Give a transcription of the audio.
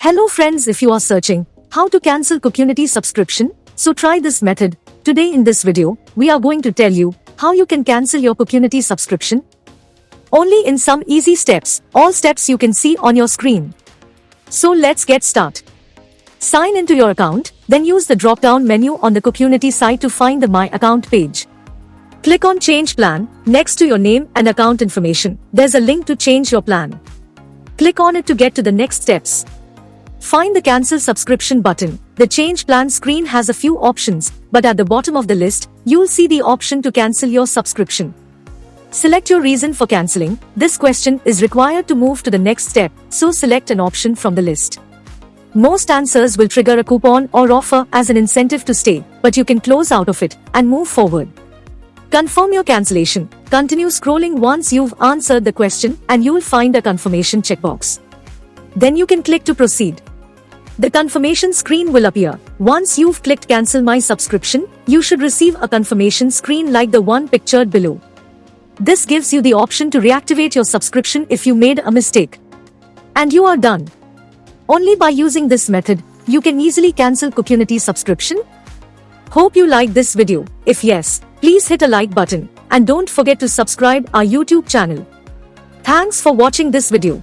Hello friends, if you are searching how to cancel CookUnity subscription, so try this method. Today in this video, we are going to tell you how you can cancel your CookUnity subscription. Only in some easy steps, all steps you can see on your screen. So let's get started. Sign into your account, then use the drop-down menu on the CookUnity site to find the My Account page. Click on Change Plan. Next to your name and account information, there's a link to change your plan. Click on it to get to the next steps. Find the Cancel Subscription button. The Change Plan screen has a few options, but at the bottom of the list, you'll see the option to cancel your subscription. Select your reason for cancelling. This question is required to move to the next step, so select an option from the list. Most answers will trigger a coupon or offer as an incentive to stay, but you can close out of it and move forward. Confirm your cancellation. Continue scrolling once you've answered the question and you'll find a confirmation checkbox. Then you can click to proceed. The confirmation screen will appear. Once you've clicked Cancel My Subscription, you should receive a confirmation screen like the one pictured below. This gives you the option to reactivate your subscription if you made a mistake. And you are done. Only by using this method, you can easily cancel CookUnity subscription. Hope you liked this video. If yes, please hit a like button and don't forget to subscribe our YouTube channel. Thanks for watching this video.